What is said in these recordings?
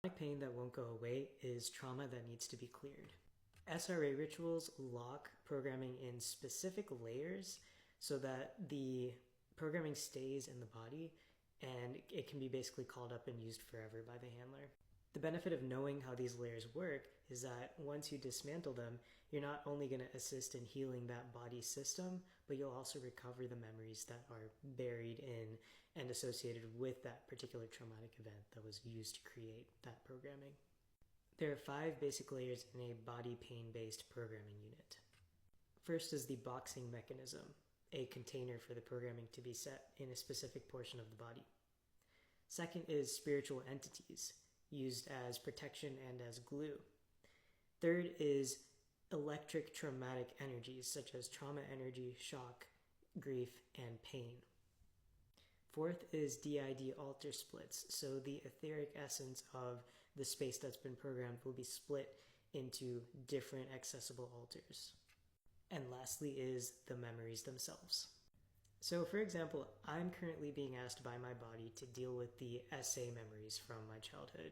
Chronic pain that won't go away is trauma that needs to be cleared. SRA rituals lock programming in specific layers so that the programming stays in the body and it can be basically called up and used forever by the handler. The benefit of knowing how these layers work is that once you dismantle them, you're not only going to assist in healing that body system, but you'll also recover the memories that are buried in and associated with that particular traumatic event that was used to create that programming. There are 5 basic layers in a body pain-based programming unit. First is the boxing mechanism, a container for the programming to be set in a specific portion of the body. Second is spiritual entities, used as protection and as glue. Third is electric traumatic energies, such as trauma energy, shock, grief, and pain. Fourth is DID alter splits, so the etheric essence of the space that's been programmed will be split into different accessible alters. And lastly is the memories themselves. So for example, I'm currently being asked by my body to deal with the SA memories from my childhood.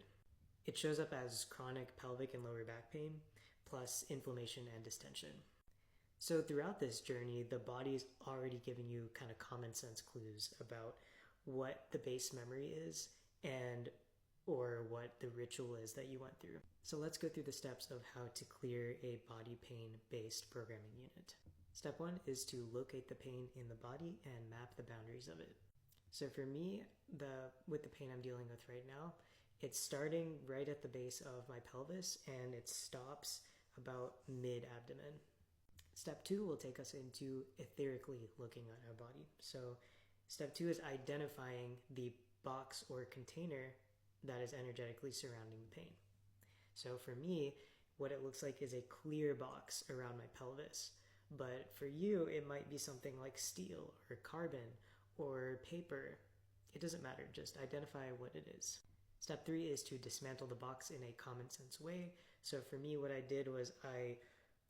It shows up as chronic pelvic and lower back pain, plus inflammation and distension. So throughout this journey, the body is already giving you kind of common sense clues about what the base memory is and or what the ritual is that you went through. So let's go through the steps of how to clear a body pain-based programming unit. Step 1 is to locate the pain in the body and map the boundaries of it. So for me, with the pain I'm dealing with right now, it's starting right at the base of my pelvis and it stops about mid-abdomen. Step 2 will take us into etherically looking at our body. So step 2 is identifying the box or container that is energetically surrounding the pain. So for me, what it looks like is a clear box around my pelvis. But for you, it might be something like steel or carbon or paper. It doesn't matter, just identify what it is. Step 3 is to dismantle the box in a common sense way. So for me, what I did was I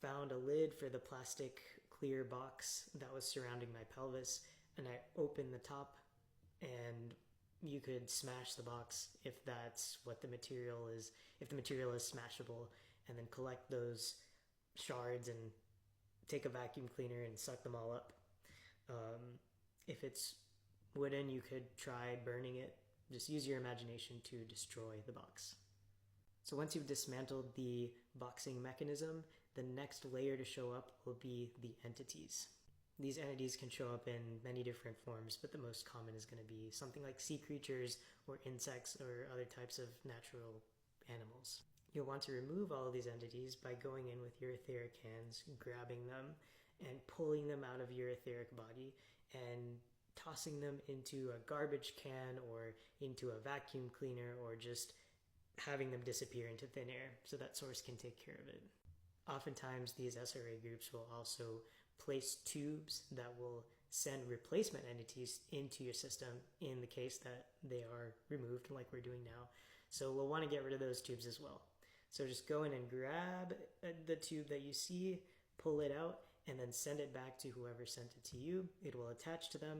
found a lid for the plastic clear box that was surrounding my pelvis, and I opened the top, and you could smash the box if that's what the material is, if the material is smashable, and then collect those shards and take a vacuum cleaner and suck them all up. If it's wooden, you could try burning it. Just use your imagination to destroy the box. So once you've dismantled the boxing mechanism, the next layer to show up will be the entities. These entities can show up in many different forms, but the most common is going to be something like sea creatures or insects or other types of natural animals. You'll want to remove all of these entities by going in with your etheric hands, grabbing them, and pulling them out of your etheric body and tossing them into a garbage can or into a vacuum cleaner, or just having them disappear into thin air so that source can take care of it. Oftentimes, these SRA groups will also place tubes that will send replacement entities into your system in the case that they are removed, like we're doing now. So we'll want to get rid of those tubes as well. So just go in and grab the tube that you see, pull it out, and then send it back to whoever sent it to you. It will attach to them,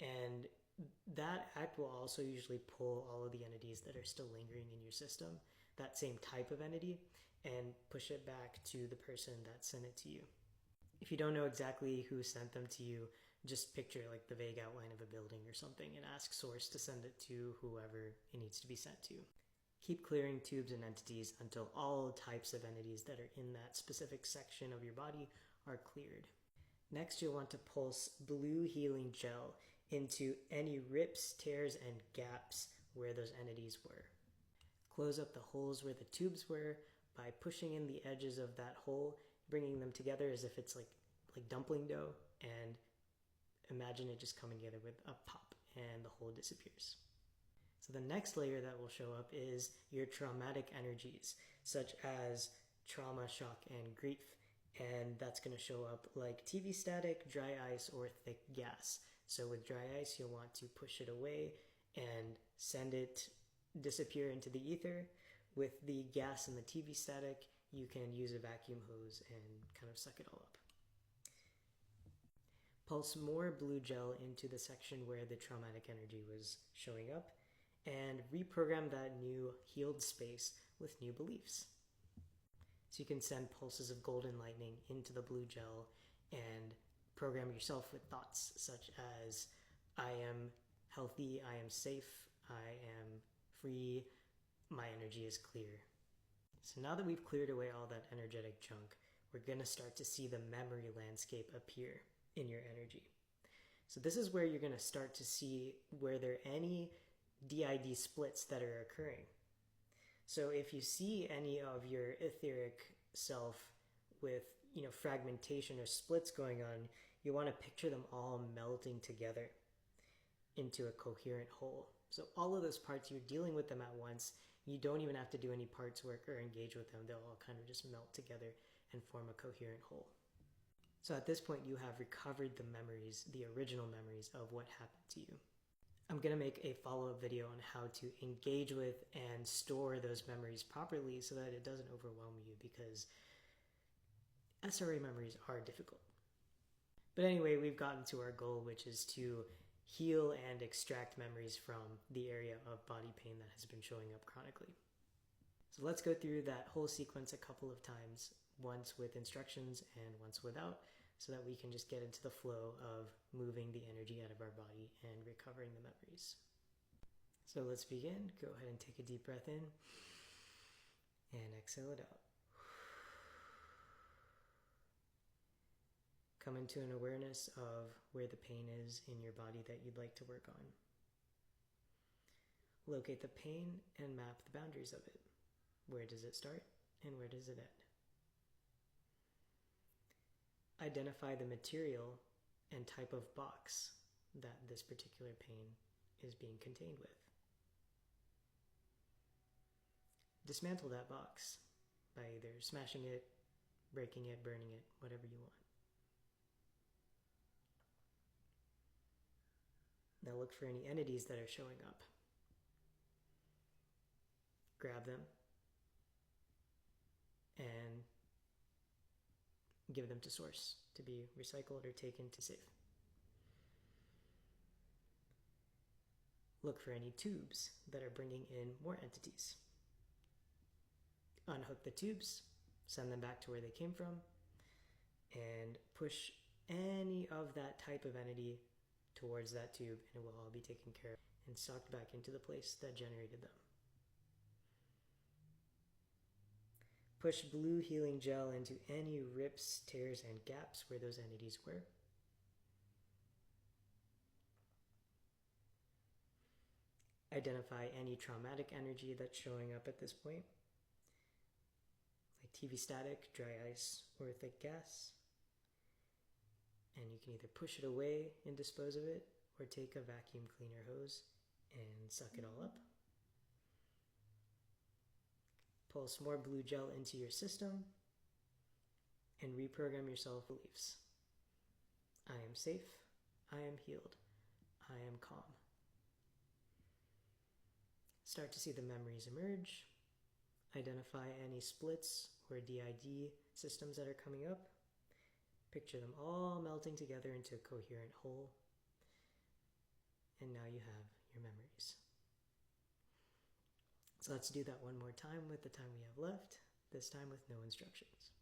and that act will also usually pull all of the entities that are still lingering in your system, that same type of entity, and push it back to the person that sent it to you. If you don't know exactly who sent them to you, just picture like the vague outline of a building or something and ask source to send it to whoever it needs to be sent to. Keep clearing tubes and entities until all types of entities that are in that specific section of your body are cleared. Next, you'll want to pulse blue healing gel into any rips, tears, and gaps where those entities were. Close up the holes where the tubes were by pushing in the edges of that hole, bringing them together as if it's like dumpling dough, and imagine it just coming together with a pop and the hole disappears. So the next layer that will show up is your traumatic energies, such as trauma, shock, and grief. And that's going to show up like TV static, dry ice, or thick gas. So with dry ice, you'll want to push it away and send it disappear into the ether. With the gas and the TV static, you can use a vacuum hose and kind of suck it all up. Pulse more blue gel into the section where the traumatic energy was showing up, and reprogram that new healed space with new beliefs. So you can send pulses of golden lightning into the blue gel and program yourself with thoughts such as, I am healthy, I am safe, I am free, my energy is clear. So now that we've cleared away all that energetic junk, we're going to start to see the memory landscape appear in your energy. So this is where you're going to start to see where there are any DID splits that are occurring. So if you see any of your etheric self with, fragmentation or splits going on, you want to picture them all melting together into a coherent whole. So all of those parts, you're dealing with them at once. You don't even have to do any parts work or engage with them. They'll all kind of just melt together and form a coherent whole. So at this point, you have recovered the memories, the original memories of what happened to you. I'm going to make a follow-up video on how to engage with and store those memories properly so that it doesn't overwhelm you, because SRA memories are difficult. But anyway, we've gotten to our goal, which is to heal and extract memories from the area of body pain that has been showing up chronically. So let's go through that whole sequence a couple of times, once with instructions and once without, so that we can just get into the flow of moving the energy out of our body and recovering the memories. So let's begin. Go ahead and take a deep breath in and exhale it out. Come into an awareness of where the pain is in your body that you'd like to work on. Locate the pain and map the boundaries of it. Where does it start and where does it end? Identify the material and type of box that this particular pain is being contained with. Dismantle that box by either smashing it, breaking it, burning it, whatever you want. Now look for any entities that are showing up. Grab them and give them to source to be recycled or taken to safe. Look for any tubes that are bringing in more entities. Unhook the tubes, send them back to where they came from, and push any of that type of entity towards that tube, and it will all be taken care of and sucked back into the place that generated them. Push blue healing gel into any rips, tears, and gaps where those entities were. Identify any traumatic energy that's showing up at this point, like TV static, dry ice, or thick gas. And you can either push it away and dispose of it, or take a vacuum cleaner hose and suck it all up. Pulse more blue gel into your system and reprogram your self-beliefs. I am safe, I am healed, I am calm. Start to see the memories emerge. Identify any splits or DID systems that are coming up. Picture them all melting together into a coherent whole. And now you have your memories. So let's do that one more time with the time we have left, this time with no instructions.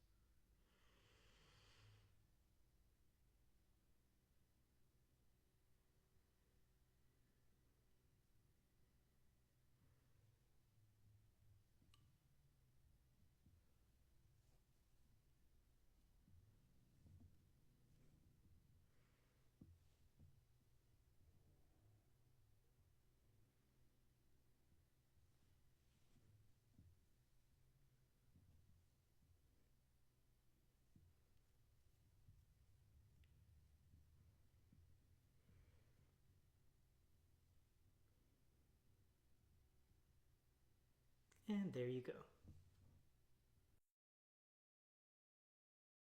And there you go.